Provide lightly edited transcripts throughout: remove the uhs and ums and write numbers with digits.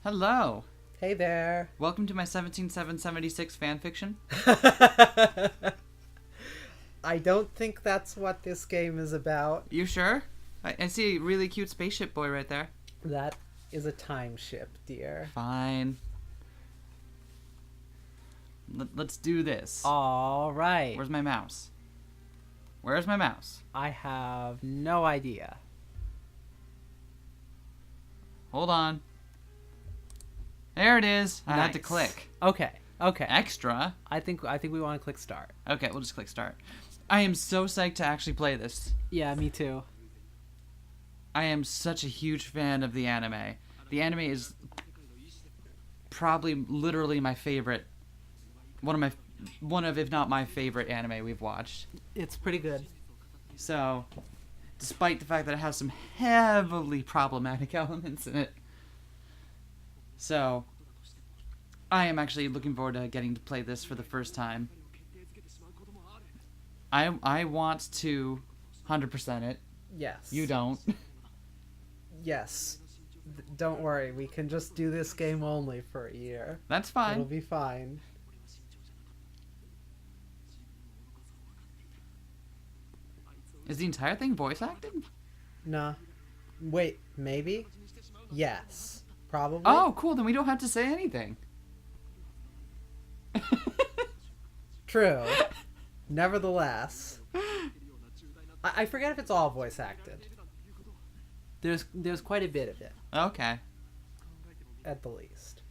Hello. Hey there. Welcome to my 17776 fanfiction. I don't think that's what this game is about. You sure? I see a really cute spaceship boy right there. That is a time ship, dear. Fine. Let's do this. All right. Where's my mouse? Where's my mouse? I have no idea. Hold on. There it is. I had to Nice. click. Okay. Extra. I think we want to click start. Okay, we'll just click start. I am so psyched to actually play this. Yeah, me too. I am such a huge fan of the anime. The anime is probably literally my favorite. One of if not my favorite anime we've watched. It's pretty good. So, despite the fact that it has some heavily problematic elements in it. So, I am actually looking forward to getting to play this for the first time. I want to 100% it. Yes. You don't. Yes. Don't worry. We can just do this game only for a year. That's fine. It'll be fine. Is the entire thing voice acted? Nah. Wait, maybe? Yes. Probably. Oh, cool. Then we don't have to say anything. True. Nevertheless, I forget if it's all voice acted. There's quite a bit of it, Okay. at the least.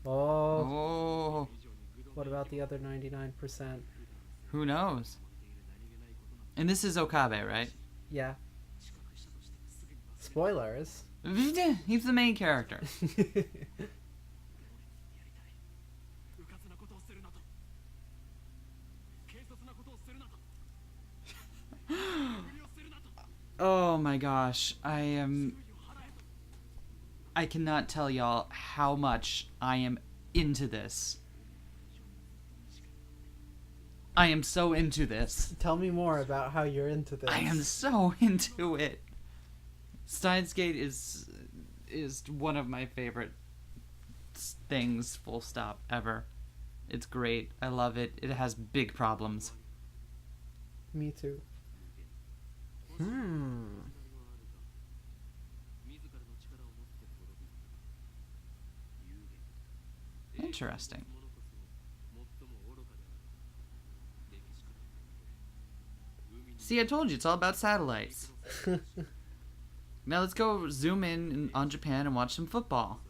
Oh, Oh, what about the other 99%? who knows? And this is Okabe, right? Yeah. Spoilers. He's the main character. Oh my gosh, I cannot tell y'all how much I am into this. I am so into this. Tell me more about how you're into this. I am so into it. Steins is one of my favorite things, full stop, ever. It's great. I love it. It has big problems. Me too. Interesting. See, I told you, it's all about satellites. Now let's go zoom in on Japan and watch some football.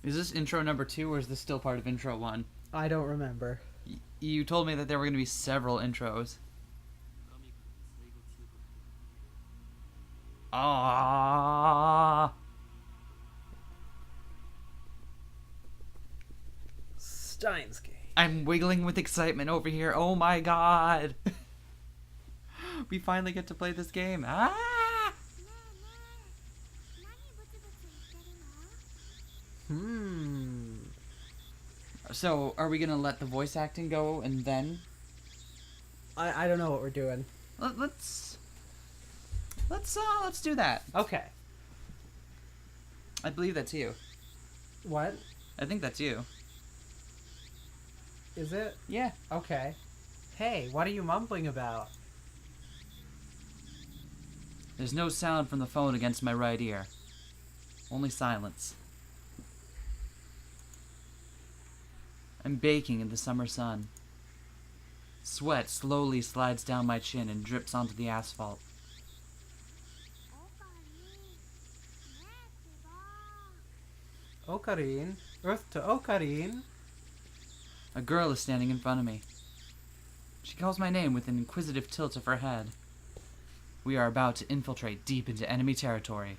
Is this intro number 2 or is this still part of intro 1? I don't remember. You told me that there were going to be several intros. Ah. Steins game. I'm wiggling with excitement over here. Oh my god. We finally get to play this game. Ah. So, are we going to let the voice acting go and then I don't know what we're doing. let's do that. Okay. I believe that's you. What? I think that's you. Is it? Yeah. Okay. Hey, what are you mumbling about? There's no sound from the phone against my right ear. Only silence. I'm baking in the summer sun. Sweat slowly slides down my chin and drips onto the asphalt. Okarin. Earth to Okarin. A girl is standing in front of me. She calls my name with an inquisitive tilt of her head. We are about to infiltrate deep into enemy territory.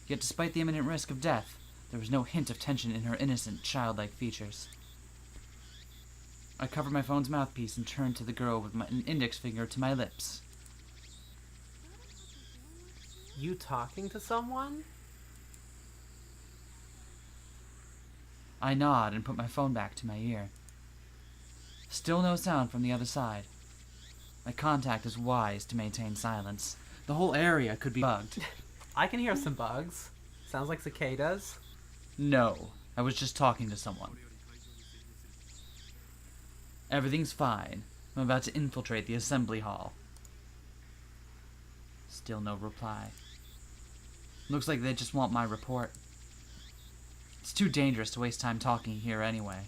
Yet despite the imminent risk of death, there was no hint of tension in her innocent, childlike features. I cover my phone's mouthpiece and turn to the girl with an index finger to my lips. You talking to someone? I nod and put my phone back to my ear. Still no sound from the other side. My contact is wise to maintain silence. The whole area could be bugged. I can hear some bugs. Sounds like cicadas. No, I was just talking to someone. Everything's fine. I'm about to infiltrate the assembly hall. Still no reply. Looks like they just want my report. It's too dangerous to waste time talking here anyway.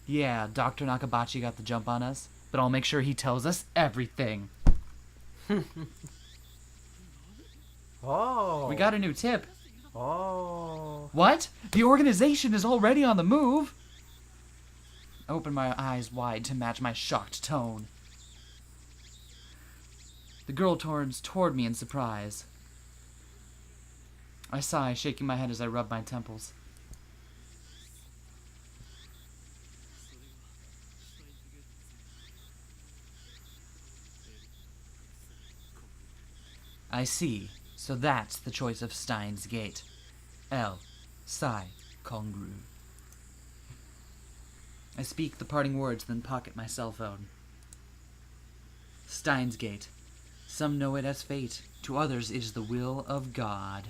Yeah, Dr. Nakabachi got the jump on us, but I'll make sure he tells us everything. Oh. We got a new tip. Oh. What? The organization is already on the move? I opened my eyes wide to match my shocked tone. The girl turns toward me in surprise. I sigh, shaking my head as I rub my temples. I see. So that's the choice of Steins Gate. L. Psi. Congru. I speak the parting words, then pocket my cell phone. Steins Gate. Some know it as fate. To others, it is the will of God.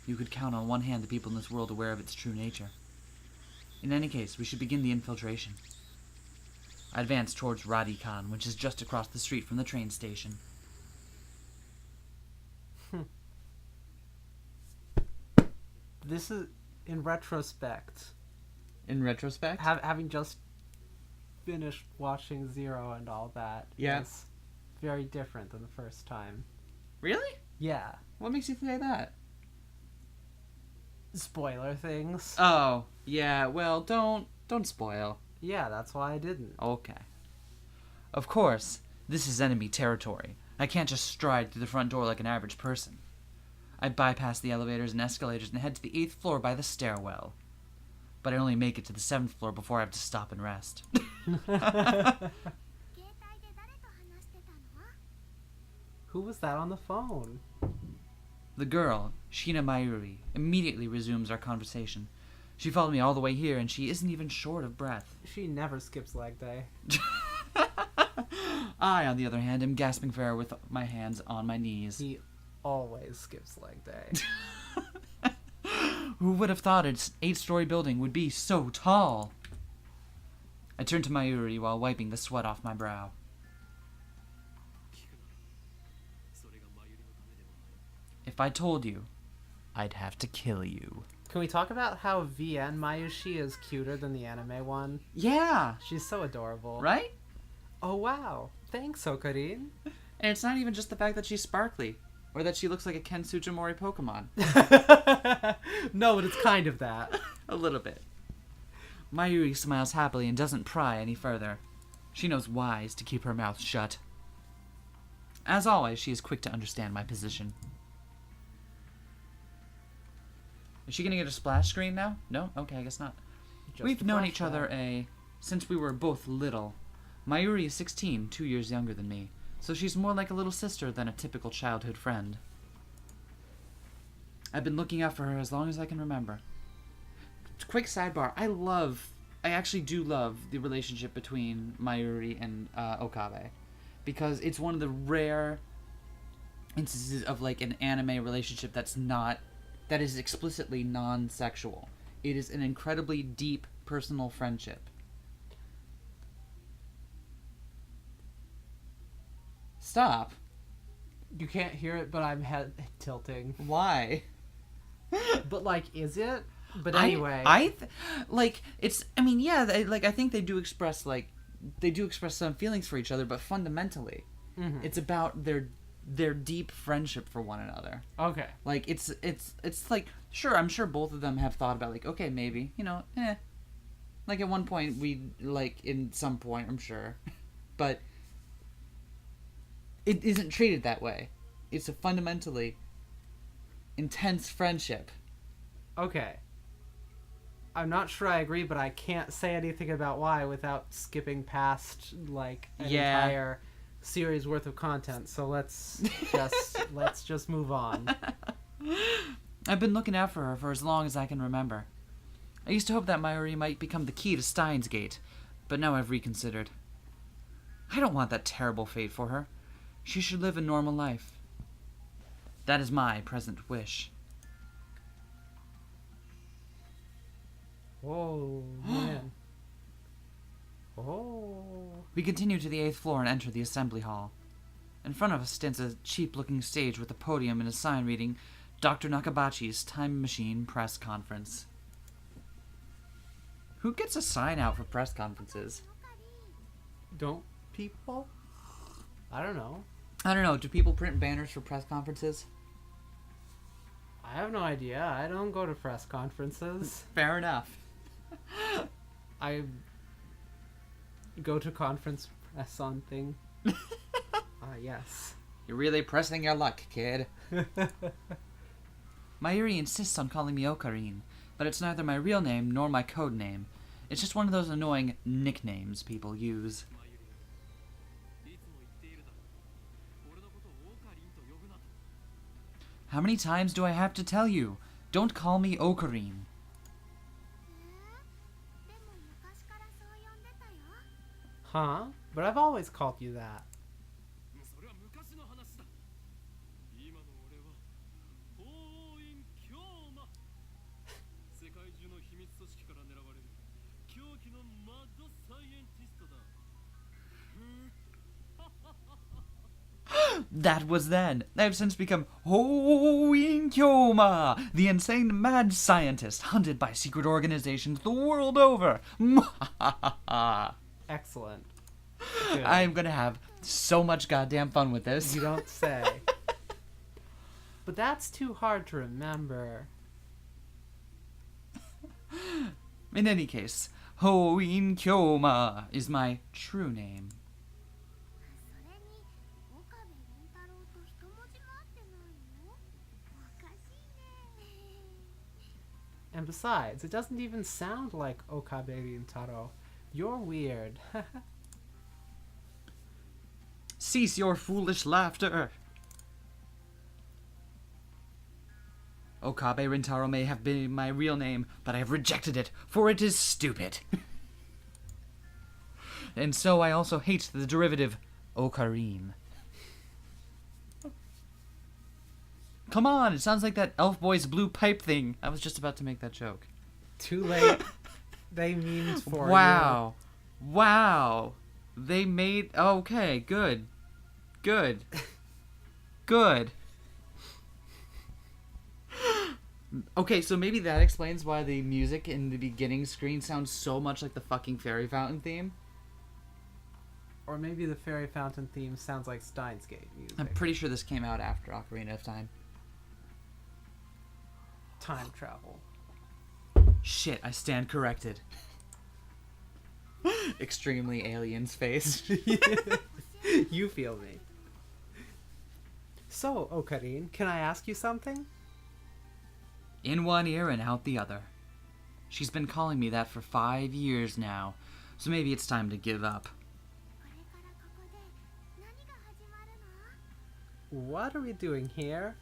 You could count on one hand the people in this world aware of its true nature. In any case, we should begin the infiltration. I advance towards Radikan, which is just across the street from the train station. This is, in retrospect, In retrospect? having just finished watching Zero and all that, Yeah. is very different than the first time. Really? Yeah. What makes you say that? Spoiler things. Oh, yeah, well, don't spoil. Yeah, that's why I didn't. Okay. Of course, this is enemy territory. I can't just stride through the front door like an average person. I bypass the elevators and escalators and head to the 8th floor by the stairwell. But I only make it to the 7th floor before I have to stop and rest. Who was that on the phone? The girl, Shina Mayuri, immediately resumes our conversation. She followed me all the way here, and she isn't even short of breath. She never skips leg day. I, on the other hand, am gasping for air with my hands on my knees. He always skips leg day. Who would have thought its 8-story building would be so tall? I turn to Mayuri while wiping the sweat off my brow. If I told you, I'd have to kill you. Can we talk about how VN Mayushi is cuter than the anime one? Yeah, She's so adorable. right? Oh wow. Thanks, Okarin. And it's not even just the fact that she's sparkly, or that she looks like a Ken Sujimori Pokemon. No, but it's kind of that. A little bit. Mayuri smiles happily and doesn't pry any further. She knows wise to keep her mouth shut. As always, she is quick to understand my position. Is she gonna get a splash screen now? No? Okay, I guess not. Just We've a known each other flashback. since we were both little. Mayuri is 16, 2 years younger than me, so she's more like a little sister than a typical childhood friend. I've been looking out for her as long as I can remember. Quick sidebar, I actually do love the relationship between Mayuri and Okabe, because it's one of the rare instances of like an anime relationship that is explicitly non-sexual. It is an incredibly deep personal friendship. Stop. You can't hear it, but I'm head tilting. Why? But like, is it? But anyway, I think they do express some feelings for each other, but fundamentally, it's about their deep friendship for one another. okay. Like it's like, sure, I'm sure both of them have thought about like, okay, maybe, like at one point in some point, I'm sure, but it isn't treated that way. It's a fundamentally intense friendship. Okay. I'm not sure I agree, but I can't say anything about why without skipping past like an entire series worth of content. So let's just move on. I've been looking out for her for as long as I can remember. I used to hope that Mayuri might become the key to Steins Gate, but now I've reconsidered. I don't want that terrible fate for her. She should live a normal life. That is my present wish. Whoa, man. Oh. We continue to the 8th floor and enter the assembly hall. In front of us stands a cheap-looking stage with a podium and a sign reading Dr. Nakabachi's Time Machine Press Conference. Who gets a sign out for press conferences? Don't people? I don't know. I don't know. Do people print banners for press conferences? I have no idea. I don't go to press conferences. Fair enough. I go to conference press on thing. Yes. You're really pressing your luck, kid. Mayuri insists on calling me Okarin, but it's neither my real name nor my code name. It's just one of those annoying nicknames people use. How many times do I have to tell you? Don't call me Okarin. Huh? But I've always called you that. That was then. I have since become Hoin Kyoma, the insane mad scientist hunted by secret organizations the world over. Excellent. Good. I'm gonna have so much goddamn fun with this. You don't say. But that's too hard to remember. In any case, Hoin Kyoma is my true name. And besides, it doesn't even sound like Okabe Rintaro. You're weird. Cease your foolish laughter. Okabe Rintaro may have been my real name, but I have rejected it, for it is stupid. And so I also hate the derivative Okarin. Come on, it sounds like that Elf Boy's blue pipe thing. I was just about to make that joke. Too late. They memed for you. Wow. Wow. They made... Okay, good. Good. Good. Okay, so maybe that explains why the music in the beginning screen sounds so much like the fucking Fairy Fountain theme. Or maybe the Fairy Fountain theme sounds like Steins Gate music. I'm pretty sure this came out after Ocarina of Time. Time travel. Shit, I stand corrected. Extremely alien's face. You feel me. So, Okarin, can I ask you something? In one ear and out the other. She's been calling me that for 5 years now, so maybe it's time to give up. What are we doing here?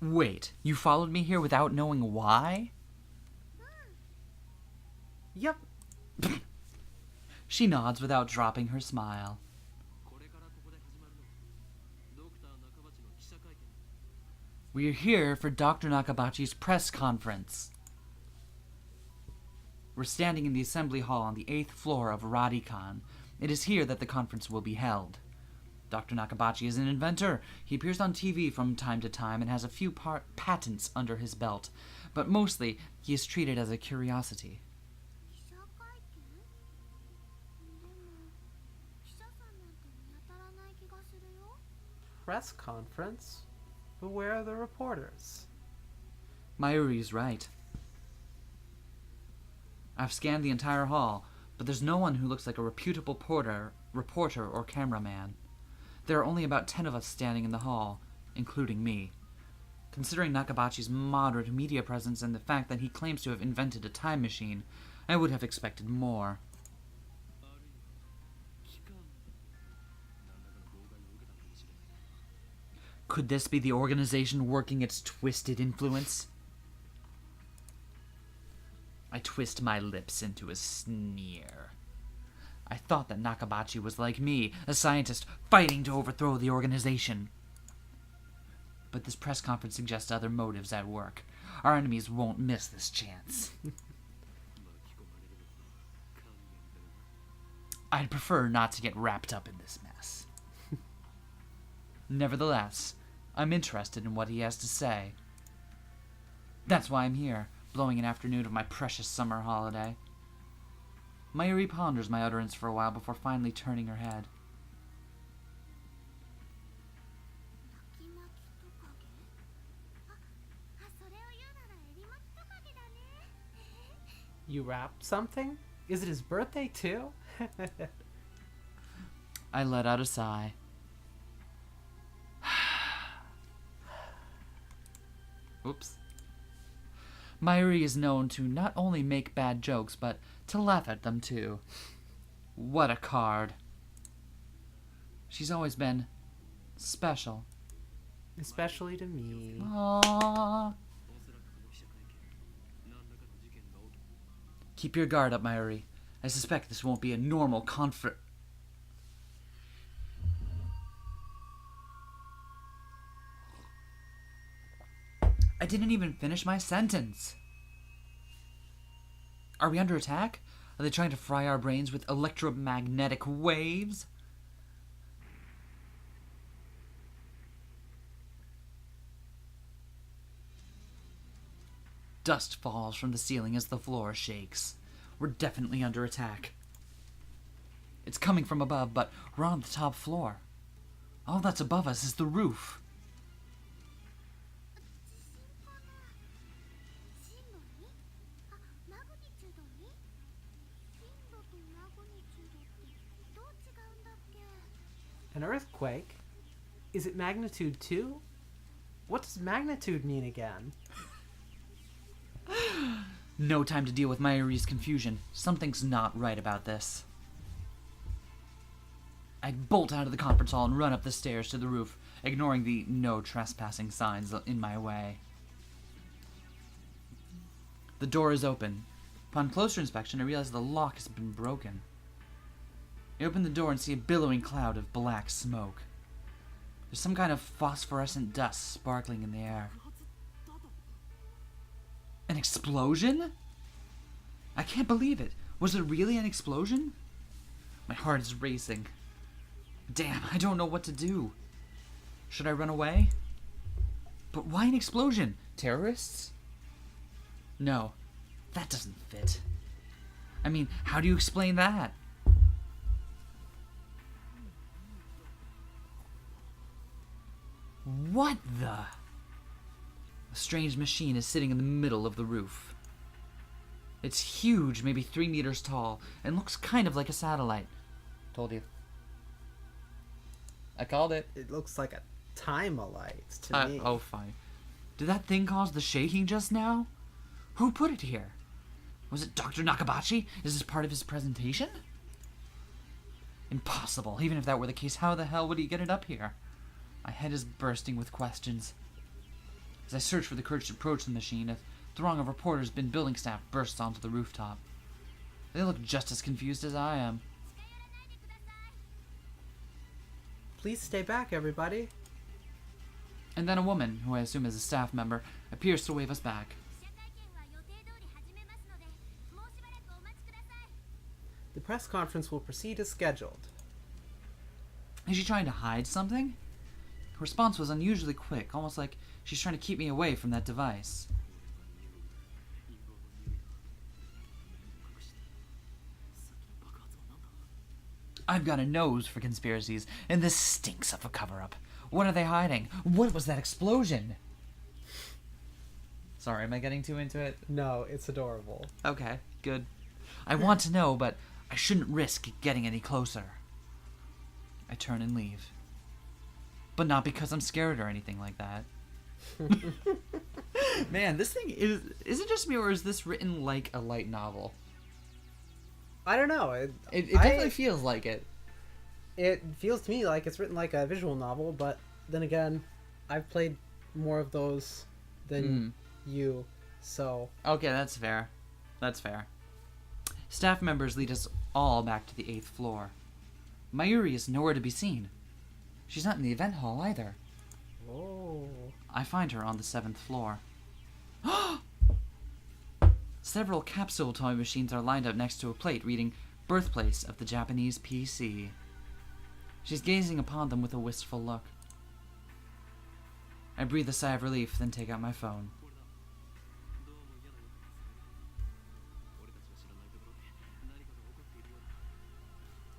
Wait, you followed me here without knowing why? Yep. She nods without dropping her smile. We are here for Dr. Nakabachi's press conference. We're standing in the assembly hall on the 8th floor of Radikan. It is here that the conference will be held. Dr. Nakabachi is an inventor. He appears on TV from time to time and has a few patents under his belt, but mostly he is treated as a curiosity. Press conference? But where are the reporters? Mayuri's right. I've scanned the entire hall, but there's no one who looks like a reputable reporter or cameraman. There are only about 10 of us standing in the hall, including me. Considering Nakabachi's moderate media presence and the fact that he claims to have invented a time machine, I would have expected more. Could this be the organization working its twisted influence? I twist my lips into a sneer. I thought that Nakabachi was like me, a scientist fighting to overthrow the organization. But this press conference suggests other motives at work. Our enemies won't miss this chance. I'd prefer not to get wrapped up in this mess. Nevertheless, I'm interested in what he has to say. That's why I'm here, blowing an afternoon of my precious summer holiday. Mayuri ponders my utterance for a while before finally turning her head. You wrapped something? Is it his birthday too? I let out a sigh. Oops. Mayuri is known to not only make bad jokes, but to laugh at them too. What a card. She's always been special. Especially to me. Aww. Keep your guard up, Mayuri. I suspect this won't be a normal I didn't even finish my sentence. Are we under attack? Are they trying to fry our brains with electromagnetic waves? Dust falls from the ceiling as the floor shakes. We're definitely under attack. It's coming from above, but we're on the top floor. All that's above us is the roof. An earthquake? Is it magnitude 2? What does magnitude mean again? No time to deal with Mayuri's confusion. Something's not right about this. I bolt out of the conference hall and run up the stairs to the roof, ignoring the no trespassing signs in my way. The door is open. Upon closer inspection, I realize the lock has been broken. I open the door and see a billowing cloud of black smoke. There's some kind of phosphorescent dust sparkling in the air. An explosion? I can't believe it. Was it really an explosion? My heart is racing. Damn, I don't know what to do. Should I run away? But why an explosion? Terrorists? No, that doesn't fit. I mean, how do you explain that? What the? A strange machine is sitting in the middle of the roof. It's huge, maybe 3 meters tall, and looks kind of like a satellite. Told you. I called it. It looks like a time-a-light to me. Oh, fine. Did that thing cause the shaking just now? Who put it here? Was it Dr. Nakabachi? Is this part of his presentation? Impossible. Even if that were the case, how the hell would he get it up here? My head is bursting with questions. As I search for the courage to approach the machine, a throng of reporters and building staff bursts onto the rooftop. They look just as confused as I am. Please stay back, everybody. And then a woman, who I assume is a staff member, appears to wave us back. The press conference will proceed as scheduled. Is she trying to hide something? Her response was unusually quick, almost like she's trying to keep me away from that device. I've got a nose for conspiracies, and this stinks of a cover-up. What are they hiding? What was that explosion? Sorry, am I getting too into it? No, it's adorable. Okay, good. I want to know, but I shouldn't risk getting any closer. I turn and leave. But not because I'm scared or anything like that. Man, this thing is it just me, or is this written like a light novel? I don't know. It definitely feels like it. It feels to me like it's written like a visual novel, but then again, I've played more of those than you, so... Okay, that's fair. That's fair. Staff members lead us all back to the 8th floor. Mayuri is nowhere to be seen. She's not in the event hall either. Oh. I find her on the 7th floor. Several capsule toy machines are lined up next to a plate reading Birthplace of the Japanese PC. She's gazing upon them with a wistful look. I breathe a sigh of relief, then take out my phone.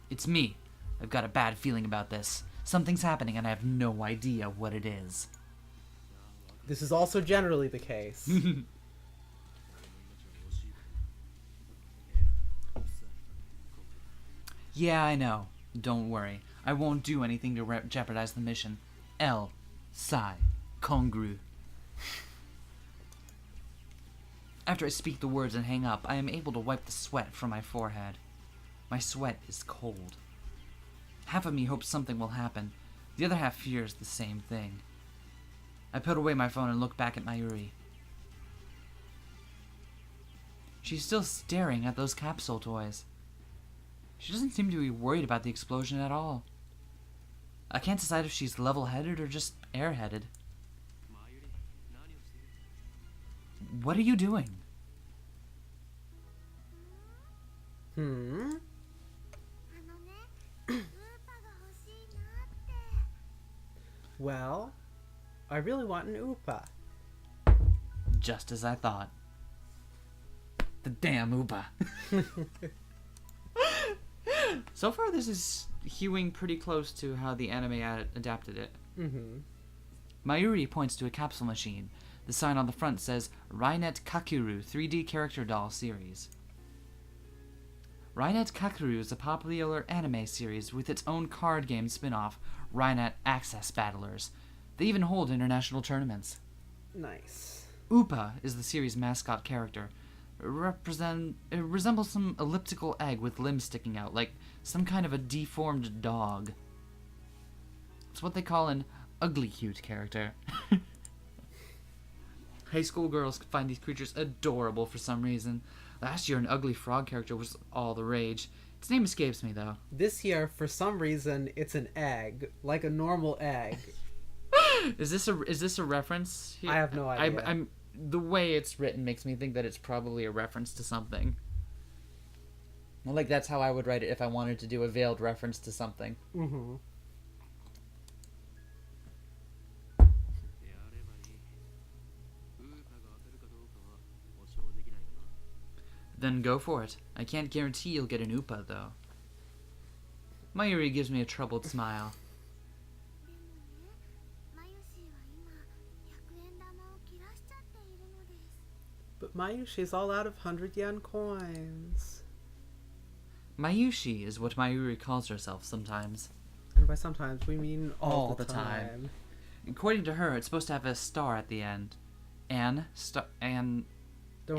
It's me. I've got a bad feeling about this. Something's happening and I have no idea what it is. This is also generally the case. Yeah, I know. Don't worry. I won't do anything to jeopardize the mission. L. Psi. Congru. After I speak the words and hang up, I am able to wipe the sweat from my forehead. My sweat is cold. Half of me hopes something will happen. The other half fears the same thing. I put away my phone and look back at Mayuri. She's still staring at those capsule toys. She doesn't seem to be worried about the explosion at all. I can't decide if she's level-headed or just airheaded. What are you doing? Well, I really want an Oopa. Just as I thought. The damn Upa. So far, this is hewing pretty close to how the anime adapted it. Mayuri points to a capsule machine. The sign on the front says Rainet Kakuru 3D Character Doll Series. Rainet Kakuru is a popular anime series with its own card game spin-off, Rainet Access Battlers. They even hold international tournaments. Nice. Upa is the series' mascot character. It resembles some elliptical egg with limbs sticking out, like some kind of a deformed dog. It's what they call an ugly cute character. High school girls find these creatures adorable for some reason. Last year, an ugly frog character was all the rage. Its name escapes me, though. This year, for some reason, it's an egg, like a normal egg. Is this a reference here? I have no idea. I'm the way it's written makes me think that it's probably a reference to something. Well, like, that's how I would write it if I wanted to do a veiled reference to something. Then go for it. I can't guarantee you'll get an Upa, though. Mayuri gives me a troubled smile. But Mayushi's all out of 100 yen coins. Mayushi is what Mayuri calls herself sometimes. And by sometimes, we mean all the time. According to her, it's supposed to have a star at the end. Don't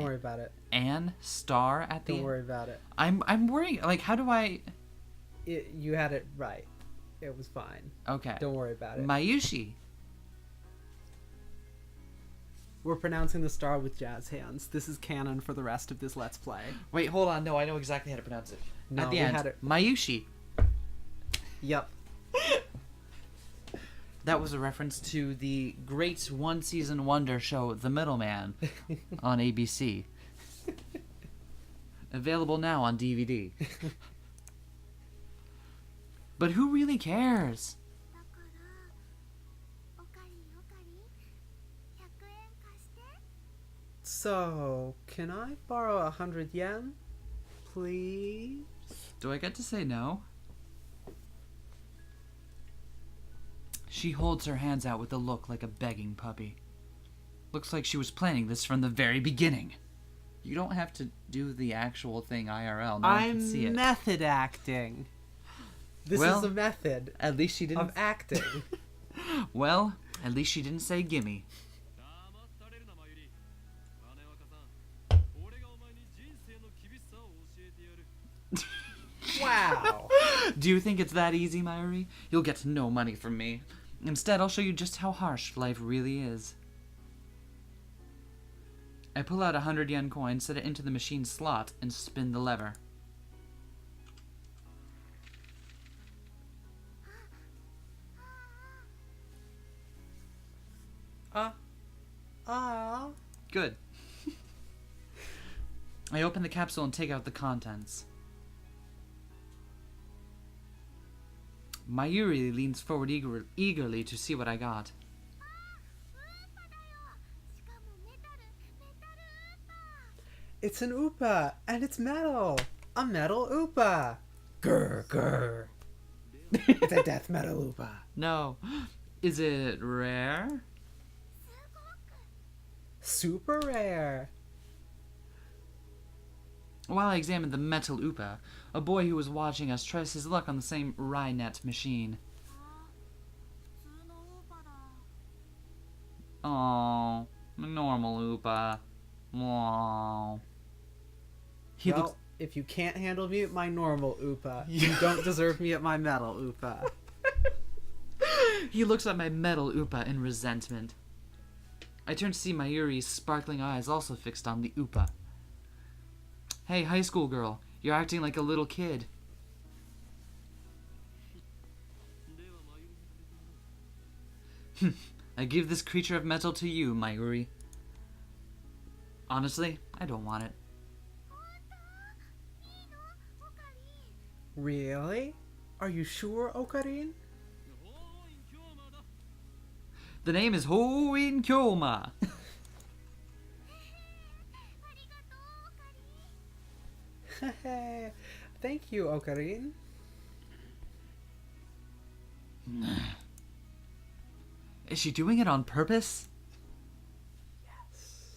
worry about it. An star at the end? Don't worry about it. I'm worrying, like, how do I... You had it right. It was fine. Okay. Don't worry about it. Mayushi. We're pronouncing the star with jazz hands. This is canon for the rest of this Let's Play. Wait, hold on. No, I know exactly how to pronounce it. No, at the we end, had it. Mayushi. Yep. That was a reference to the great one-season wonder show, The Middleman, on ABC. Available now on DVD. But who really cares? So, can I borrow 100 yen? Please? Do I get to say no? She holds her hands out with a look like a begging puppy. Looks like she was planning this from the very beginning. You don't have to do the actual thing IRL. No one can see it. I'm method acting. This is a method At least she didn't. of acting. Well, at least she didn't say gimme. Wow. Do you think it's that easy, Mayuri? You'll get no money from me. Instead, I'll show you just how harsh life really is. I pull out a 100 yen coin, set it into the machine slot, and spin the lever. Good. I open the capsule and take out the contents. Mayuri leans forward eagerly to see what I got. It's an Upa, and it's metal. A metal Upa. Grr, grr. It's a death metal Upa. No. Is it rare? Super rare. While I examined the metal Upa, a boy who was watching us tries his luck on the same Rynet machine. Oh, normal Upa. Aww. Well, if you can't handle me at my normal Upa, you don't deserve me at my metal Upa. He looks at my metal Upa in resentment. I turn to see Mayuri's sparkling eyes also fixed on the Upa. Hey, high school girl, you're acting like a little kid. I give this creature of metal to you, Mayuri. Honestly, I don't want it. Really? Are you sure, Okarin? The name is Hoin Kyoma. Thank you, Okarin. Is she doing it on purpose? Yes.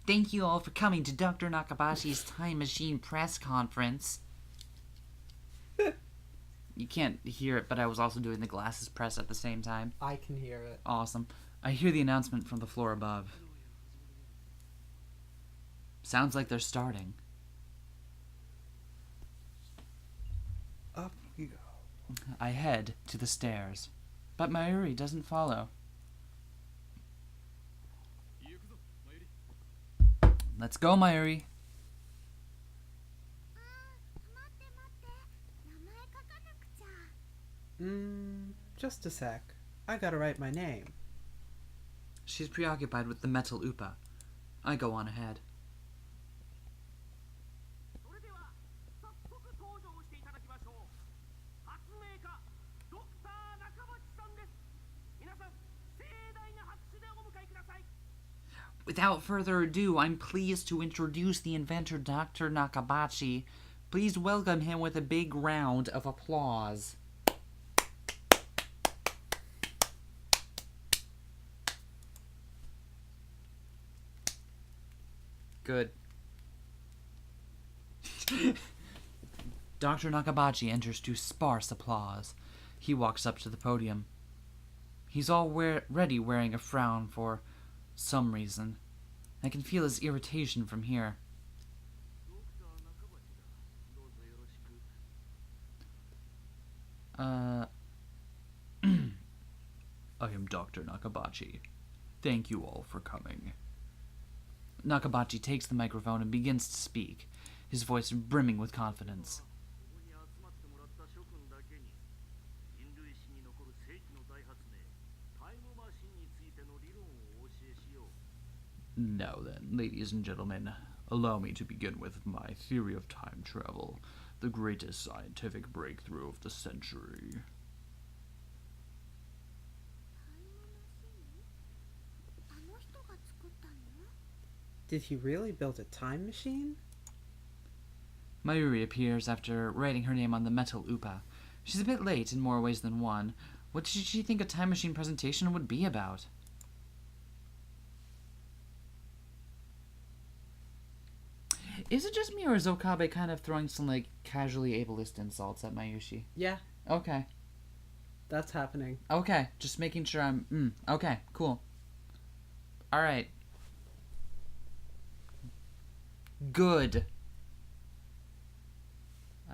Thank you all for coming to Dr. Nakabashi's Time Machine press conference. You can't hear it, but I was also doing the glasses press at the same time. I can hear it. Awesome. I hear the announcement from the floor above. Sounds like they're starting. Up you go. I head to the stairs, but Mayuri doesn't follow. Let's go, Mayuri. Just a sec. I gotta write my name. She's preoccupied with the metal Upa. I go on ahead. Without further ado, I'm pleased to introduce the inventor, Dr. Nakabachi. Please welcome him with a big round of applause. Good. Dr. Nakabachi enters to sparse applause. He walks up to the podium. He's already wearing a frown for some reason. I can feel his irritation from here. I am Dr. Nakabachi. Thank you all for coming. Nakabachi takes the microphone and begins to speak, his voice brimming with confidence. Now then, ladies and gentlemen, allow me to begin with my theory of time travel, the greatest scientific breakthrough of the century. Did he really build a time machine? Mayuri appears after writing her name on the metal Upa. She's a bit late in more ways than one. What did she think a time machine presentation would be about? Is it just me, or is Okabe kind of throwing some, like, casually ableist insults at Mayushi? Yeah, Okay. that's happening. Okay. Just making sure I'm... okay, cool. Alright. Good.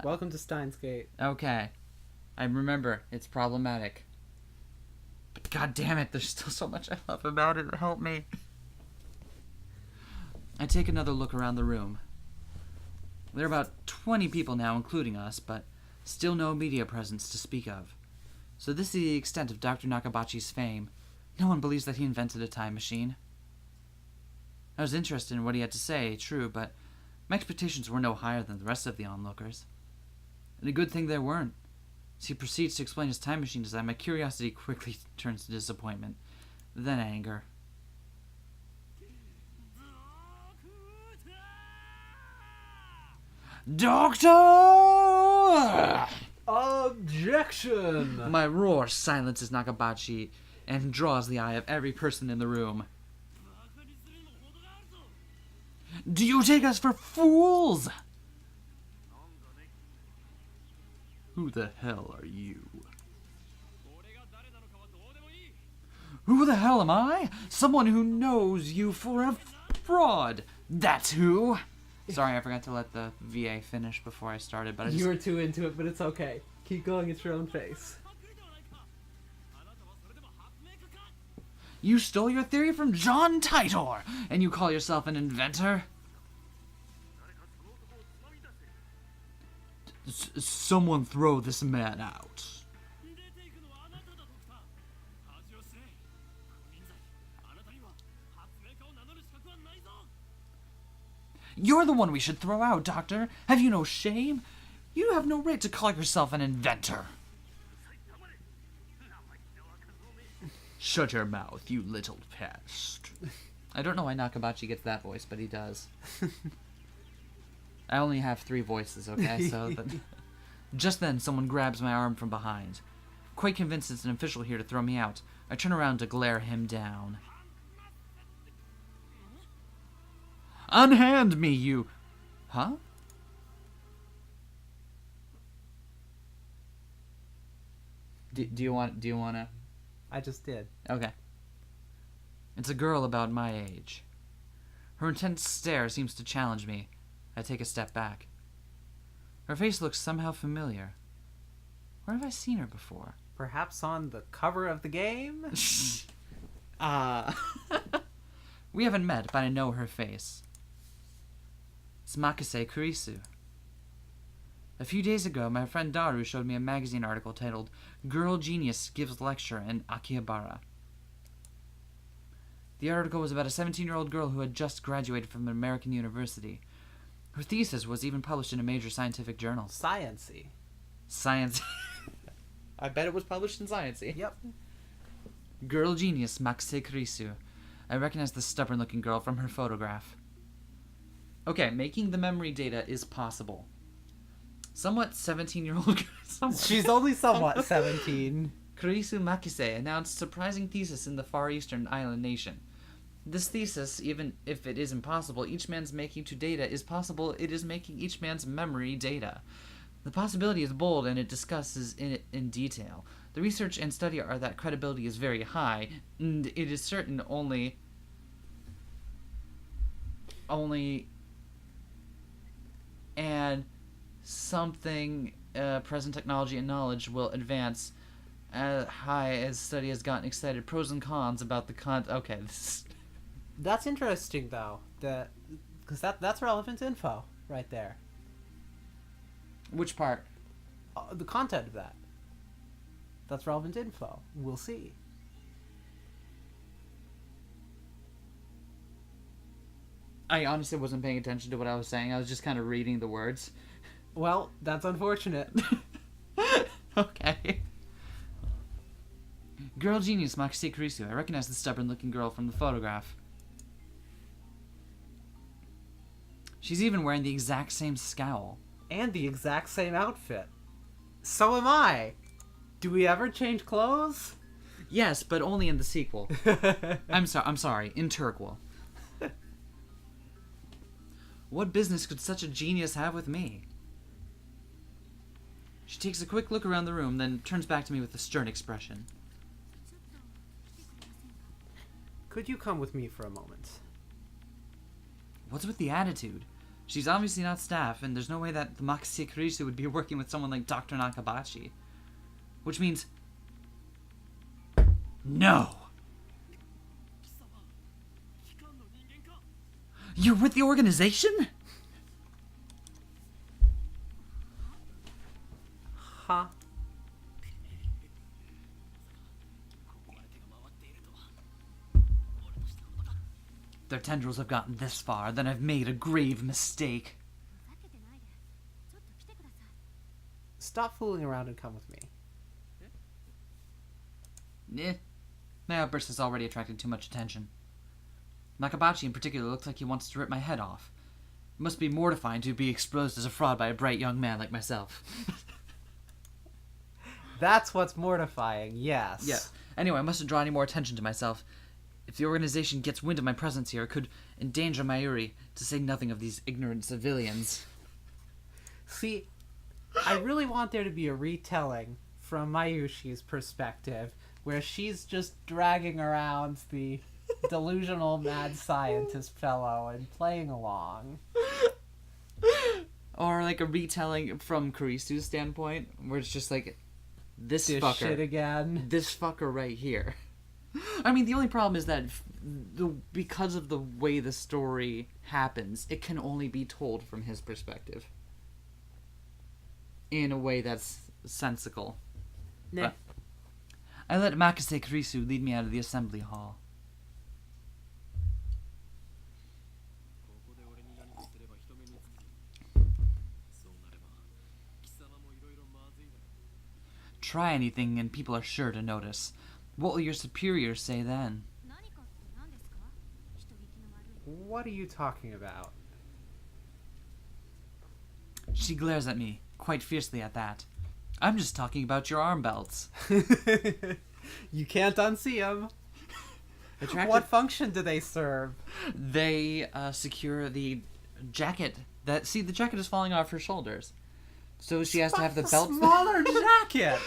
Welcome to Steins Gate. Okay. I remember, it's problematic. But god damn it, there's still so much I love about it. Help me. I take another look around the room. There are about 20 people now, including us, but still no media presence to speak of. So this is the extent of Dr. Nakabachi's fame. No one believes that he invented a time machine. I was interested in what he had to say, true, but my expectations were no higher than the rest of the onlookers. And a good thing there weren't. As he proceeds to explain his time machine design, my curiosity quickly turns to disappointment, then anger. Doctor! Objection! My roar silences Nakabachi and draws the eye of every person in the room. Do you take us for fools? Who the hell are you? Who the hell am I? Someone who knows you for a fraud. That's who. Sorry, I forgot to let the VA finish before I started, but I just... You were too into it, but it's okay. Keep going, it's your own face. You stole your theory from John Titor, and you call yourself an inventor? Someone throw this man out. You're the one we should throw out, Doctor. Have you no shame? You have no right to call yourself an inventor. Shut your mouth, you little pest. I don't know why Nakabachi gets that voice, but he does. I only have 3 voices, okay? So, just then, someone grabs my arm from behind. Quite convinced it's an official here to throw me out, I turn around to glare him down. Unhand me, you... Huh? Do you want to... I just did. Okay. It's a girl about my age. Her intense stare seems to challenge me. I take a step back. Her face looks somehow familiar. Where have I seen her before? Perhaps on the cover of the game? We haven't met, but I know her face. It's Makise Kurisu. A few days ago, my friend Daru showed me a magazine article titled Girl Genius Gives Lecture in Akihabara. The article was about a 17-year-old girl who had just graduated from an American university. Her thesis was even published in a major scientific journal. Science-y. Science. I bet it was published in Science-y. Yep. Girl Genius Makise Kurisu. I recognize the stubborn-looking girl from her photograph. Okay, making the memory data is possible. Somewhat 17-year-old... She's only somewhat 17. Kurisu Makise announced surprising thesis in the Far Eastern island nation. This thesis, even if it is impossible, each man's making to data is possible. It is making each man's memory data. The possibility is bold, and it discusses it in detail. The research and study are that credibility is very high, and it is certain only and something present technology and knowledge will advance as high as study has gotten excited. Pros and cons about the okay, this is... That's interesting, though. Because that's relevant info right there. Which part? The content of that. That's relevant info. We'll see. I honestly wasn't paying attention to what I was saying. I was just kind of reading the words. Well, that's unfortunate. Okay. Girl Genius Makise Kurisu. I recognize the stubborn-looking girl from the photograph. She's even wearing the exact same scowl. And the exact same outfit. So am I. Do we ever change clothes? Yes, but only in the sequel. I'm sorry, in Turquoise. What business could such a genius have with me? She takes a quick look around the room, then turns back to me with a stern expression. Could you come with me for a moment? What's with the attitude? She's obviously not staff, and there's no way that the Makase Kurisu would be working with someone like Dr. Nakabachi. Which means... No! You're with the organization? Huh? Their tendrils have gotten this far, then I've made a grave mistake. Stop fooling around and come with me. My outburst has already attracted too much attention. Nakabachi in particular looks like he wants to rip my head off. It must be mortifying to be exposed as a fraud by a bright young man like myself. That's what's mortifying, yes. Yeah. Anyway, I mustn't draw any more attention to myself. If the organization gets wind of my presence here, it could endanger Mayuri, to say nothing of these ignorant civilians. See, I really want there to be a retelling from Mayushi's perspective, where she's just dragging around the delusional mad scientist fellow and playing along. Or like a retelling from Kurisu's standpoint, where it's just like, this fucker. Shit again. This fucker right here. I mean, the only problem is that because of the way the story happens, it can only be told from his perspective. In a way that's sensical. Nah. But I let Makase Kurisu lead me out of the assembly hall. Try anything and people are sure to notice. What will your superiors say then? What are you talking about? She glares at me, quite fiercely at that. I'm just talking about your arm belts. You can't unsee them. What function do they serve? They secure the jacket. The jacket is falling off her shoulders. So she has to have the belts... smaller jacket!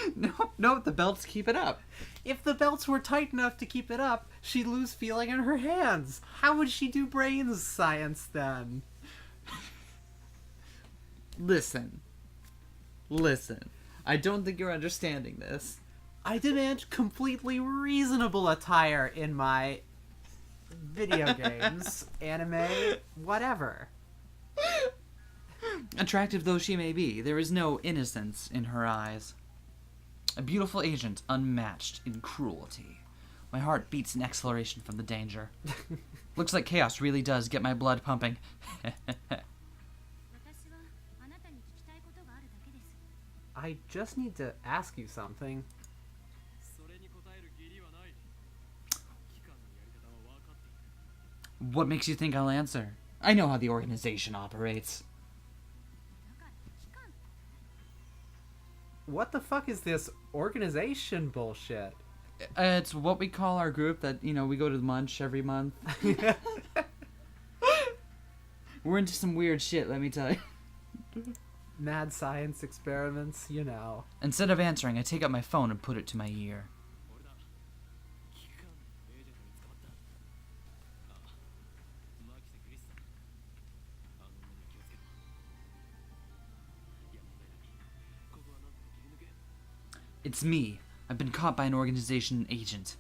No, the belts keep it up. If the belts were tight enough to keep it up, she'd lose feeling in her hands. How would she do brains science then? Listen. I don't think you're understanding this. I demand completely reasonable attire in my video games, anime, whatever. Attractive though she may be, there is no innocence in her eyes. A beautiful agent, unmatched in cruelty. My heart beats in exhilaration from the danger. Looks like chaos really does get my blood pumping. I just need to ask you something. What makes you think I'll answer? I know how the organization operates. What the fuck is this organization bullshit? It's what we call our group that, we go to the munch every month. We're into some weird shit, let me tell you. Mad science experiments, you know. Instead of answering, I take out my phone and put it to my ear. It's me. I've been caught by an organization agent.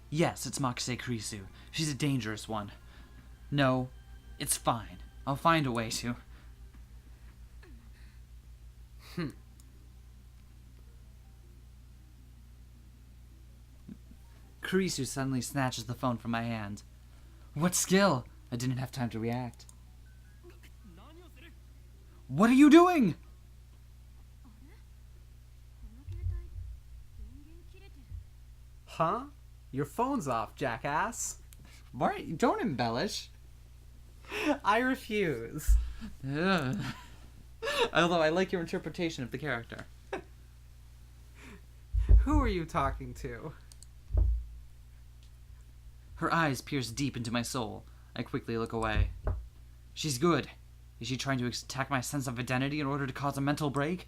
Yes, it's Makase Kurisu. She's a dangerous one. No, it's fine. I'll find a way to. Kurisu suddenly snatches the phone from my hand. What skill? I didn't have time to react. What are you doing? Huh? Your phone's off, jackass. Why? Don't embellish. I refuse. Ugh. Although I like your interpretation of the character. Who are you talking to? Her eyes pierce deep into my soul. I quickly look away. She's good. Is she trying to attack my sense of identity in order to cause a mental break?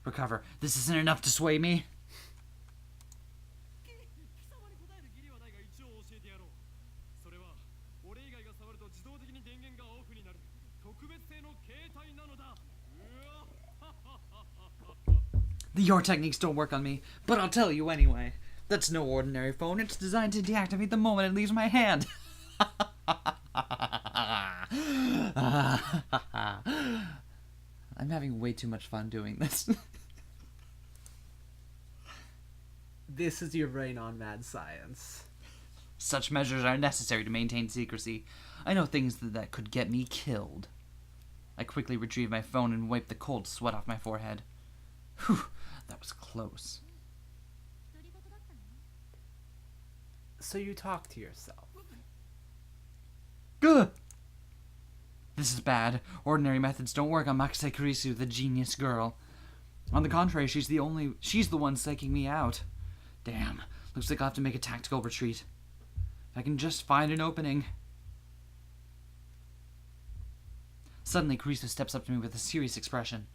Recover. This isn't enough to sway me. Your techniques don't work on me, but I'll tell you anyway. That's no ordinary phone. It's designed to deactivate the moment it leaves my hand. I'm having way too much fun doing this. This is your brain on mad science. Such measures are necessary to maintain secrecy. I know things that could get me killed. I quickly retrieved my phone and wiped the cold sweat off my forehead. Whew, that was close. So you talk to yourself. Good. This is bad. Ordinary methods don't work on Makise Kurisu, the genius girl. On the contrary, she's the one psyching me out. Damn. Looks like I'll have to make a tactical retreat. If I can just find an opening. Suddenly, Kurisu steps up to me with a serious expression.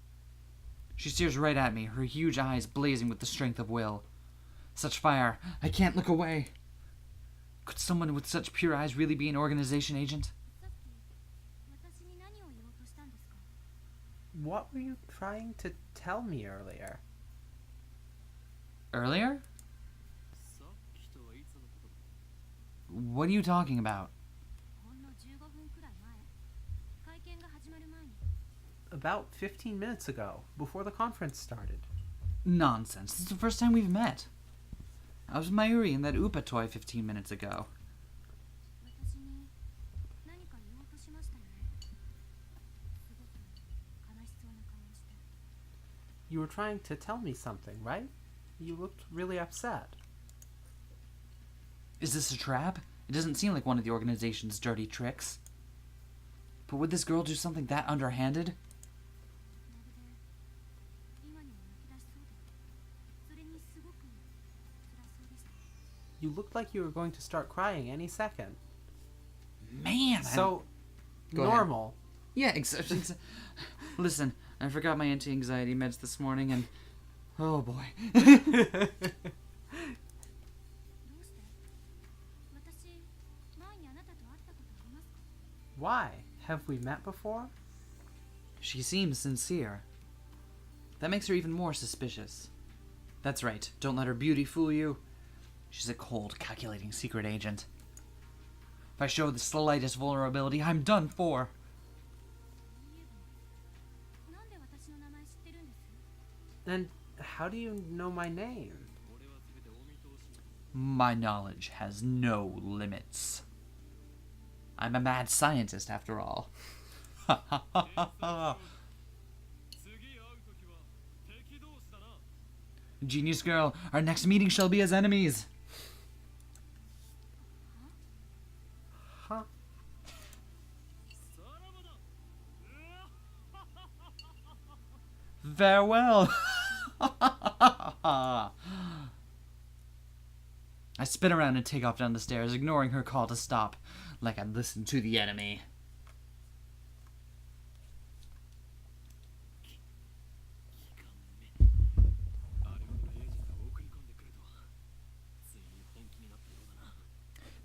She stares right at me, her huge eyes blazing with the strength of will. Such fire, I can't look away. Could someone with such pure eyes really be an organization agent? What were you trying to tell me earlier? Earlier? What are you talking about? About 15 minutes ago, before the conference started. Nonsense. This is the first time we've met. I was with Mayuri and that Upa toy 15 minutes ago. You were trying to tell me something, right? You looked really upset. Is this a trap? It doesn't seem like one of the organization's dirty tricks. But would this girl do something that underhanded? You looked like you were going to start crying any second. Man! So, Go normal. Ahead. Yeah, listen, I forgot my anti-anxiety meds this morning and... Oh boy. Why? Have we met before? She seems sincere. That makes her even more suspicious. That's right, don't let her beauty fool you. She's a cold, calculating secret agent. If I show the slightest vulnerability, I'm done for. And how do you know my name? My knowledge has no limits. I'm a mad scientist, after all. Genius girl, our next meeting shall be as enemies. Huh? Farewell. I spin around and take off down the stairs, ignoring her call to stop, like I'd listened to the enemy.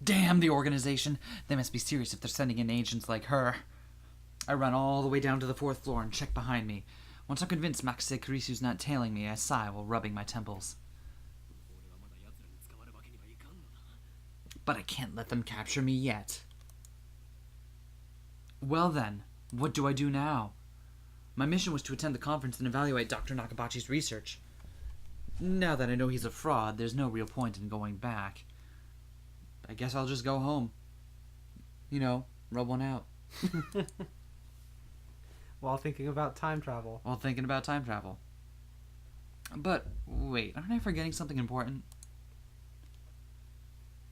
Damn the organization. They must be serious if they're sending in agents like her. I run all the way down to the 4th floor and check behind me. Once I'm convinced Makise Kurisu's not tailing me, I sigh while rubbing my temples. But I can't let them capture me yet. Well then, what do I do now? My mission was to attend the conference and evaluate Dr. Nakabachi's research. Now that I know he's a fraud, there's no real point in going back. I guess I'll just go home. You know, rub one out. While thinking about time travel. While thinking about time travel. But, wait, aren't I forgetting something important?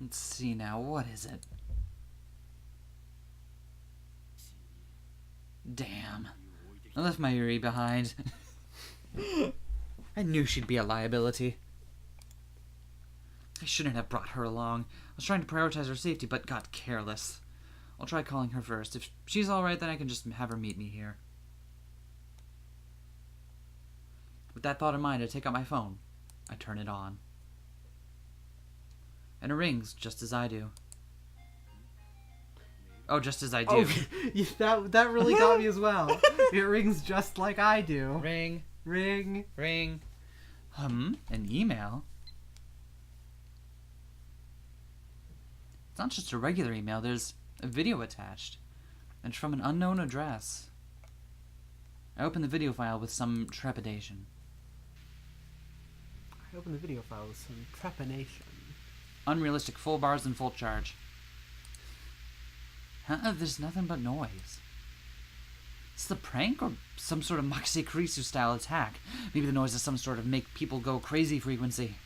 Let's see now, what is it? Damn. I left my Yuri behind. I knew she'd be a liability. I shouldn't have brought her along. I was trying to prioritize her safety, but got careless. I'll try calling her first. If she's alright, then I can just have her meet me here. With that thought in mind, I take out my phone. I turn it on. And it rings just as I do. Oh, just as I do. Oh, that really got me as well. It rings just like I do. Ring. Ring. Ring. An email? It's not just a regular email, there's a video attached. And it's from an unknown address. I open the video file with some trepidation. I open the video file with some trepidation. Unrealistic full bars and full charge. There's nothing but noise. Is this a prank or some sort of Maxi Kurisu style attack? Maybe the noise is some sort of make people go crazy frequency.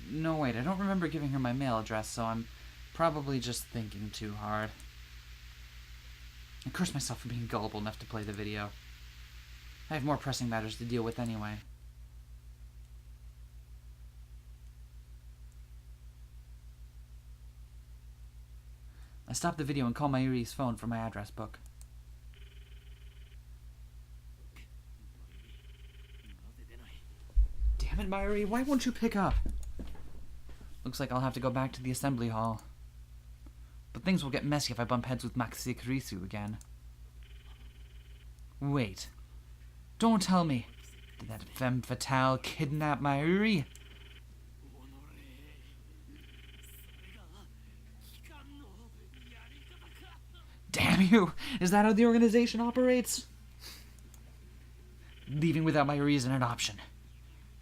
No, wait, I don't remember giving her my mail address, so I'm probably just thinking too hard. I curse myself for being gullible enough to play the video. I have more pressing matters to deal with anyway. I stop the video and call Mayuri's phone from my address book. Damn it, Mayuri, why won't you pick up? Looks like I'll have to go back to the assembly hall. But things will get messy if I bump heads with Maxi Kurisu again. Wait. Don't tell me. Did that femme fatale kidnap Mayuri? Damn you! Is that how the organization operates? Leaving without Mayuri isn't an option.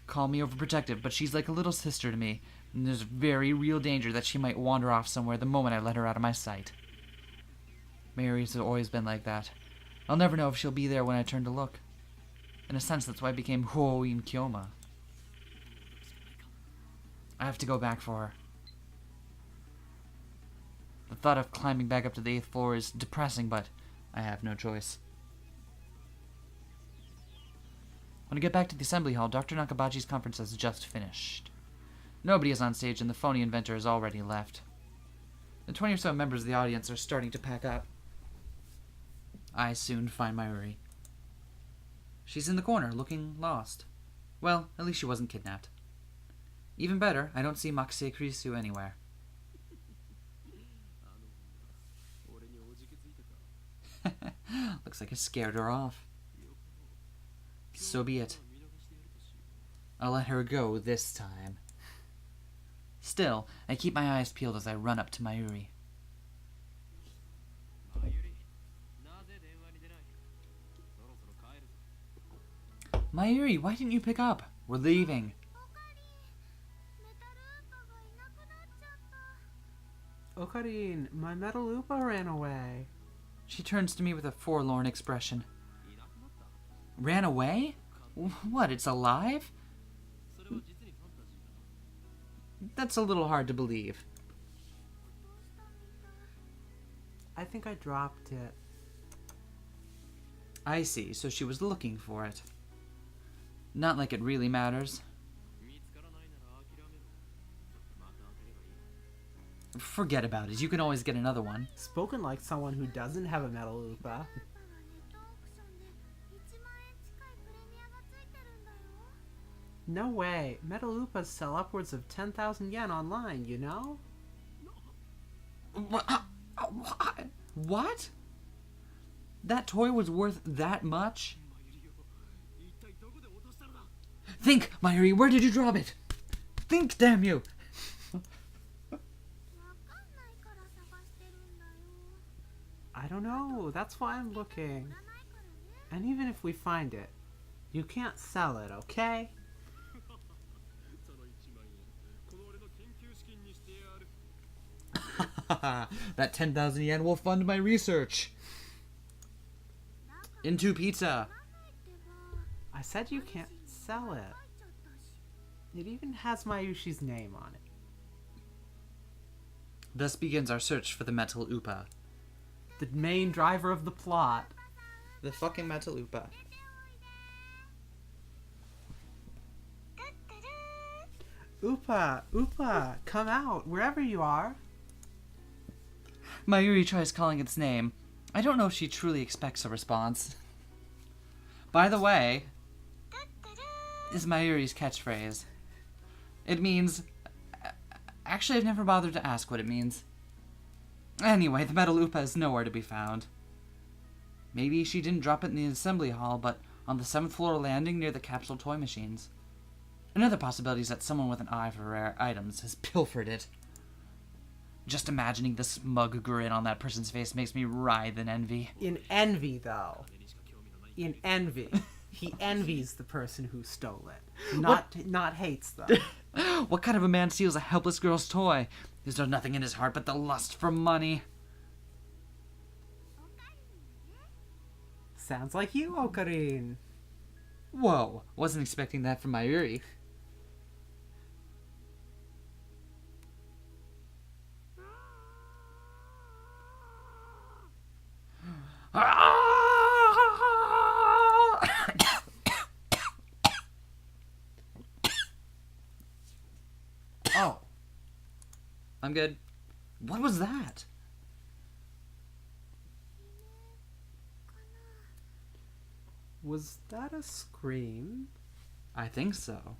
Call me overprotective, but she's like a little sister to me, and there's very real danger that she might wander off somewhere the moment I let her out of my sight. Mayuri's always been like that. I'll never know if she'll be there when I turn to look. In a sense, that's why I became Ho in Kyoma. I have to go back for her. The thought of climbing back up to the 8th floor is depressing, but I have no choice. When I get back to the assembly hall, Dr. Nakabachi's conference has just finished. Nobody is on stage and the phony inventor has already left. The 20 or so members of the audience are starting to pack up. I soon find Mayuri. She's in the corner, looking lost. Well, at least she wasn't kidnapped. Even better, I don't see Maxi Kurisu anywhere. Looks like I scared her off. So be it. I'll let her go this time. Still, I keep my eyes peeled as I run up to Mayuri. Mayuri, why didn't you pick up? We're leaving. Okarin, my metal Upa ran away. She turns to me with a forlorn expression. Ran away? What, it's alive? That's a little hard to believe. I think I dropped it. I see, so she was looking for it. Not like it really matters. Forget about it, you can always get another one. Spoken like someone who doesn't have a metal Upa. No way. Metal Upas sell upwards of 10,000 yen online, you know? What? That toy was worth that much? Think, Mayuri, where did you drop it? Think, damn you! I don't know. That's why I'm looking. And even if we find it, you can't sell it, okay? That 10,000 yen will fund my research. Into pizza. I said you can't sell it. It even has Mayushi's name on it. Thus begins our search for the metal Upa. The main driver of the plot. The fucking metal Upa. Upa, come out, wherever you are. Mayuri tries calling its name. I don't know if she truly expects a response. By the way, is Mayuri's catchphrase. It means... Actually, I've never bothered to ask what it means. Anyway, the metal Upa is nowhere to be found. Maybe she didn't drop it in the assembly hall, but on the 7th floor landing near the Capsule toy machines. Another possibility is that someone with an eye for rare items has pilfered it. Just imagining the smug grin on that person's face makes me writhe in envy. In envy, though. In envy. He envies the person who stole it. Not hates them. What kind of a man steals a helpless girl's toy? Is there nothing in his heart but the lust for money? Sounds like you, Okarin. Whoa, wasn't expecting that from Mayuri. Oh. I'm good. What was that? Was that a scream? I think so.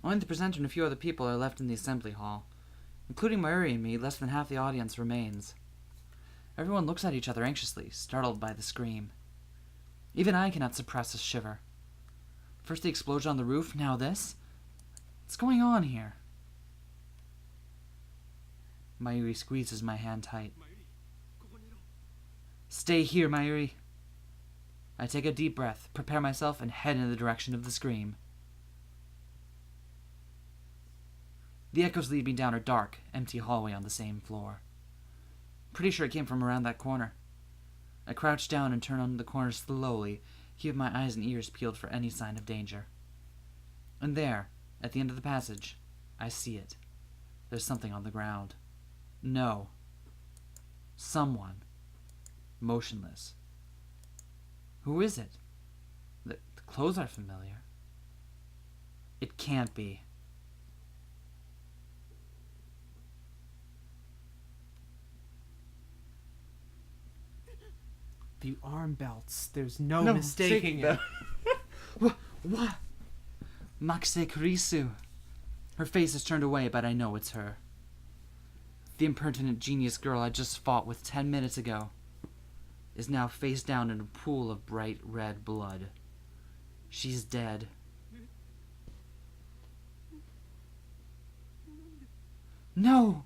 Only the presenter and a few other people are left in the assembly hall. Including Mayuri and me, less than half the audience remains. Everyone looks at each other anxiously, startled by the scream. Even I cannot suppress a shiver. First the explosion on the roof, now this. What's going on here? Mayuri squeezes my hand tight. Stay here, Mayuri. I take a deep breath, prepare myself, and head in the direction of the scream. The echoes lead me down a dark, empty hallway on the same floor. Pretty sure it came from around that corner. I crouch down and turn on the corner slowly, keeping my eyes and ears peeled for any sign of danger. And there, at the end of the passage, I see it. There's something on the ground. No. Someone. Motionless. Who is it? The clothes are familiar. It can't be. The arm belts. There's no mistaking it. What? Maxe Kurisu. Her face is turned away, but I know it's her. The impertinent genius girl I just fought with 10 minutes ago is now face down in a pool of bright red blood. She's dead. No!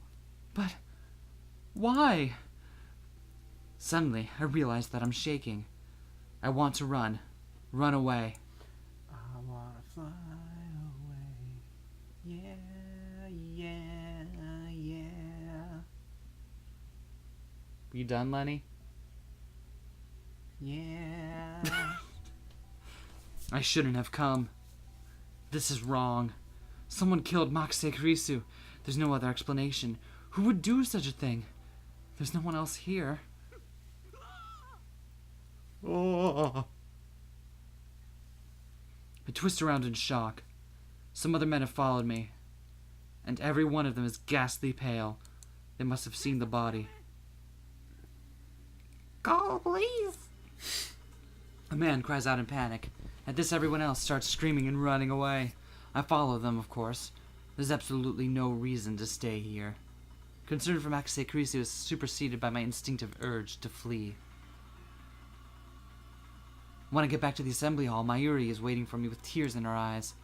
But why? Suddenly, I realize that I'm shaking. I want to run. Run away. I wanna fly away. Yeah, yeah, yeah. You done, Lenny? Yeah. I shouldn't have come. This is wrong. Someone killed Maxe Kurisu. There's no other explanation. Who would do such a thing? There's no one else here. Oh. I twist around in shock. Some other men have followed me, and every one of them is ghastly pale. They must have seen the body. Go, please! A man cries out in panic. At this, everyone else starts screaming and running away. I follow them, of course. There's absolutely no reason to stay here. Concern for Maxe Kurisu is superseded by my instinctive urge to flee. When I get back to the assembly hall, Mayuri is waiting for me with tears in her eyes.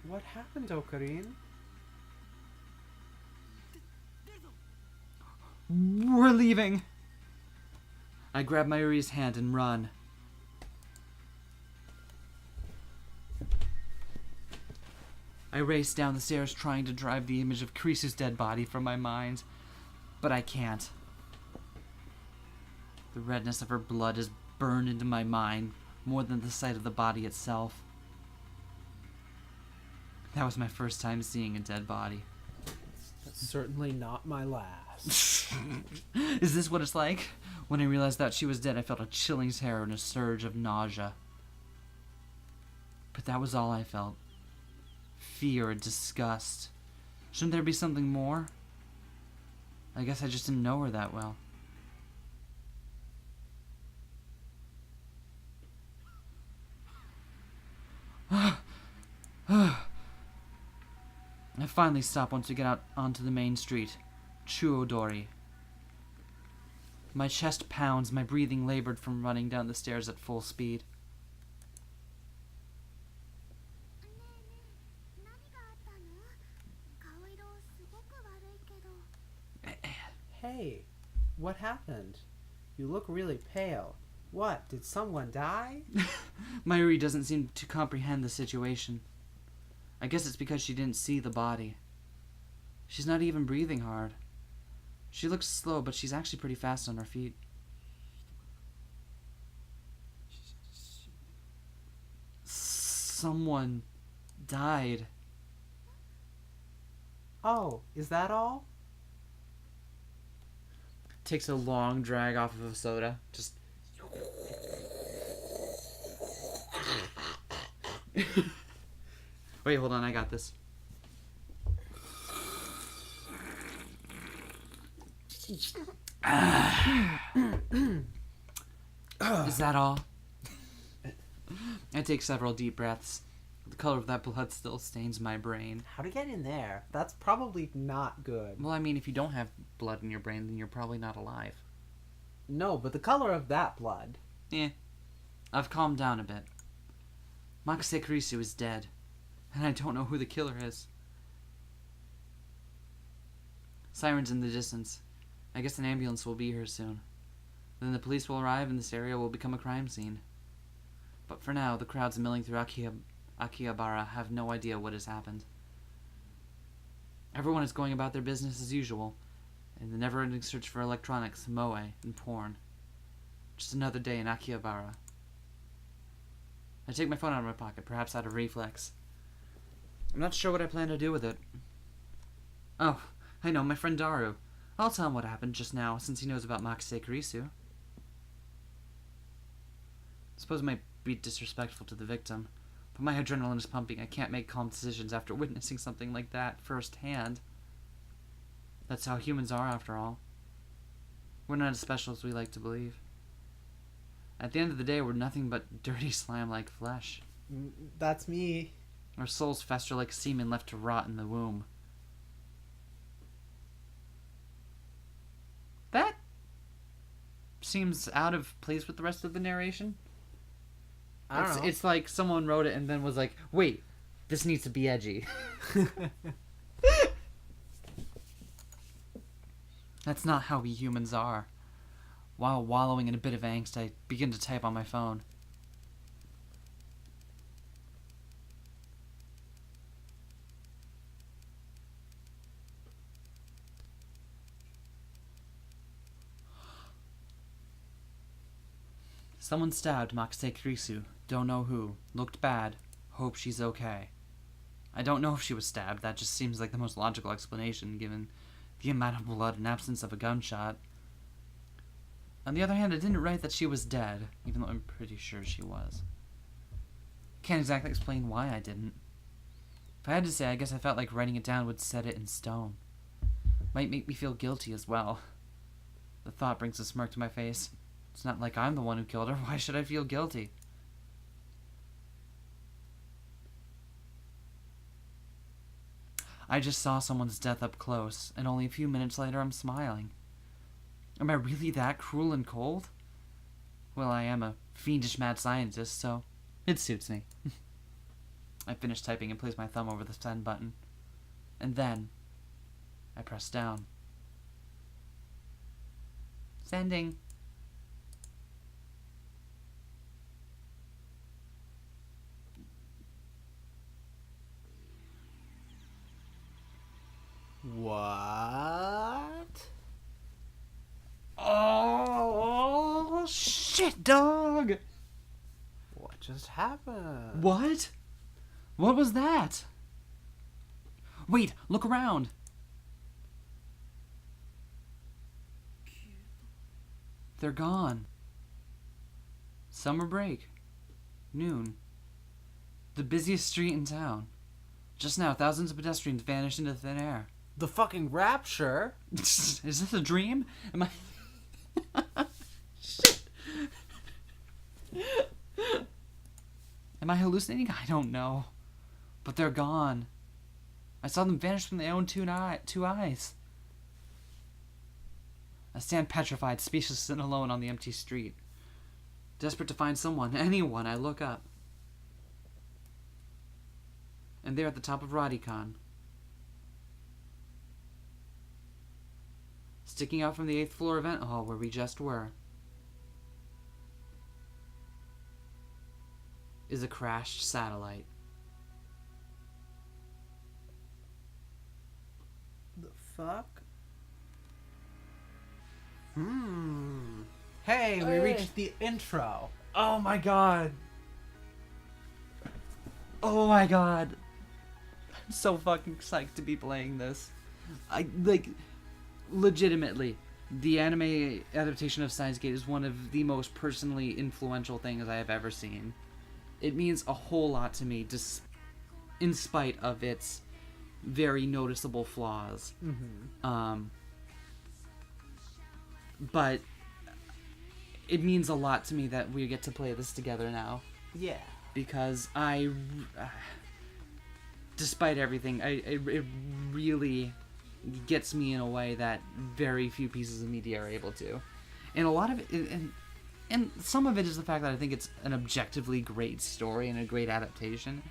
What happened, Okarin? We're leaving! I grab Mayuri's hand and run. I race down the stairs trying to drive the image of Kurisu's dead body from my mind, but I can't. The redness of her blood is burned into my mind more than the sight of the body itself. That was my first time seeing a dead body. That's certainly not my last. Is this what it's like? When I realized that she was dead, I felt a chilling terror and a surge of nausea. But that was all I felt. Fear and disgust. Shouldn't there be something more? I guess I just didn't know her that well. I finally stop once we get out onto the main street. Chuodori. My chest pounds, my breathing labored from running down the stairs at full speed. Hey, what happened? You look really pale. What, did someone die? Mayuri doesn't seem to comprehend the situation. I guess it's because she didn't see the body. She's not even breathing hard. She looks slow, but she's actually pretty fast on her feet. Someone died. Oh, is that all? Takes a long drag off of a soda. Just... Wait, hold on, I got this. Is that all? I take several deep breaths. The color of that blood still stains my brain. How to get in there? That's probably not good. Well, I mean, if you don't have blood in your brain, then you're probably not alive. No, but the color of that blood. Eh. I've calmed down a bit. Makase Kurisu is dead, and I don't know who the killer is. Sirens in the distance. I guess an ambulance will be here soon. Then the police will arrive and this area will become a crime scene. But for now, the crowds milling through Akihabara have no idea what has happened. Everyone is going about their business as usual, in the never-ending search for electronics, moe, and porn. Just another day in Akihabara. I take my phone out of my pocket, perhaps out of reflex. I'm not sure what I plan to do with it. Oh, I know, my friend Daru. I'll tell him what happened just now, since he knows about Makase Kurisu. I suppose it might be disrespectful to the victim, but my adrenaline is pumping. I can't make calm decisions after witnessing something like that firsthand. That's how humans are, after all. We're not as special as we like to believe. At the end of the day, we're nothing but dirty slime-like flesh. That's me. Our souls fester like semen left to rot in the womb. That seems out of place with the rest of the narration. I don't know. It's like someone wrote it and then was like, wait, this needs to be edgy. That's not how we humans are. While wallowing in a bit of angst, I begin to type on my phone. Someone stabbed Makase Kurisu. Don't know who. Looked bad. Hope she's okay. I don't know if she was stabbed. That just seems like the most logical explanation, given the amount of blood and absence of a gunshot. On the other hand, it didn't write that she was dead, even though I'm pretty sure she was. Can't exactly explain why I didn't. If I had to say, I guess I felt like writing it down would set it in stone. Might make me feel guilty as well. The thought brings a smirk to my face. It's not like I'm the one who killed her. Why should I feel guilty? I just saw someone's death up close, and only a few minutes later I'm smiling. Am I really that cruel and cold? Well, I am a fiendish mad scientist, so it suits me. I finish typing and place my thumb over the send button. And then, I press down. Sending. What? Oh, shit, dog! What just happened? What? What was that? Wait, look around. They're gone. Summer break. Noon. The busiest street in town. Just now, thousands of pedestrians vanished into thin air. The fucking rapture? Is this a dream? Am I... Shit. Am I hallucinating? I don't know. But they're gone. I saw them vanish from their own two eyes. I stand petrified, speechless and alone on the empty street. Desperate to find someone, anyone, I look up. And there at the top of Radicon, sticking out from the 8th floor event hall where we just were, is a crashed satellite. The fuck? Hey, we reached the intro. Oh my god. Oh my god. I'm so fucking psyched to be playing this. Legitimately, the anime adaptation of Steins is one of the most personally influential things I have ever seen. It means a whole lot to me, in spite of its very noticeable flaws. But it means a lot to me that we get to play this together now. Yeah. Because despite everything, it really gets me in a way that very few pieces of media are able to. And a lot of it, and some of it is the fact that I think it's an objectively great story and a great adaptation.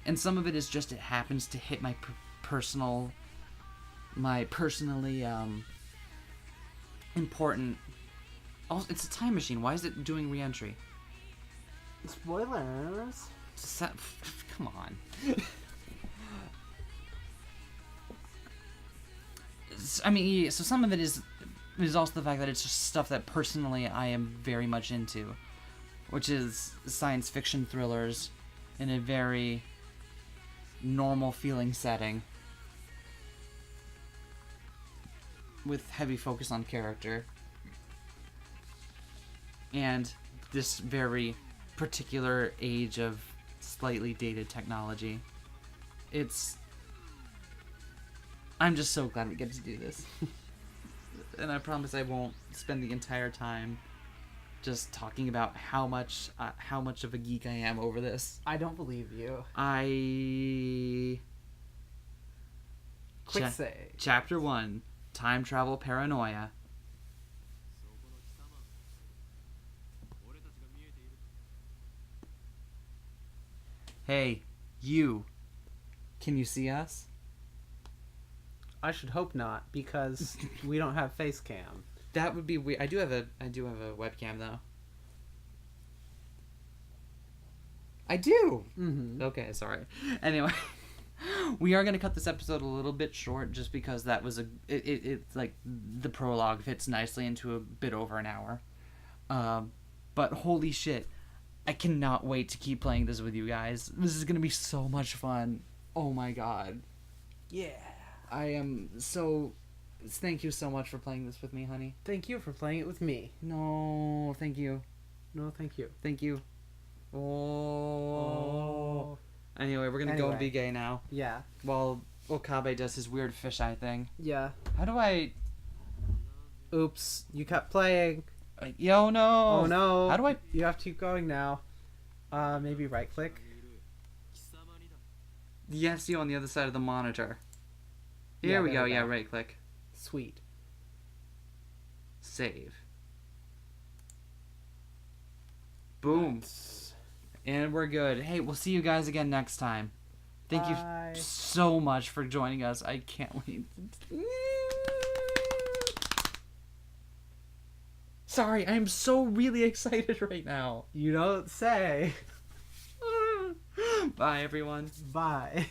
And some of it is just it happens to hit my personally important. Also, it's a time machine. Why is it doing re-entry? Spoilers. Come on. I mean, so some of it is also the fact that it's just stuff that personally I am very much into, which is science fiction thrillers in a very normal feeling setting with heavy focus on character and this very particular age of slightly dated technology. I'm just so glad we get to do this. And I promise I won't spend the entire time just talking about how much of a geek I am over this. I don't believe you. Quick say. Chapter 1, Time Travel Paranoia. Hey, you. Can you see us? I should hope not, because we don't have face cam. That would be weird. I do have a webcam though. I do. Mm-hmm. Okay, sorry. Anyway, we are gonna cut this episode a little bit short, just because that was it's like the prologue fits nicely into a bit over an hour. But holy shit, I cannot wait to keep playing this with you guys. This is gonna be so much fun. Oh my god. Yeah. I am so... Thank you so much for playing this with me, honey. Thank you for playing it with me. No, thank you. No, thank you. Thank you. Oh. Anyway, we're gonna go and be gay now. Yeah. While Okabe does his weird fisheye thing. Yeah. How do I... Oops. You kept playing. Yo, no. Oh, no. How do I... You have to keep going now. Maybe right click. You have to see on the other side of the monitor. Here we go. Yeah, right click. Sweet. Save. Boom. And we're good. Hey, we'll see you guys again next time. Thank you so much for joining us. I can't wait. Sorry, I'm so really excited right now. You don't say. Bye, everyone. Bye.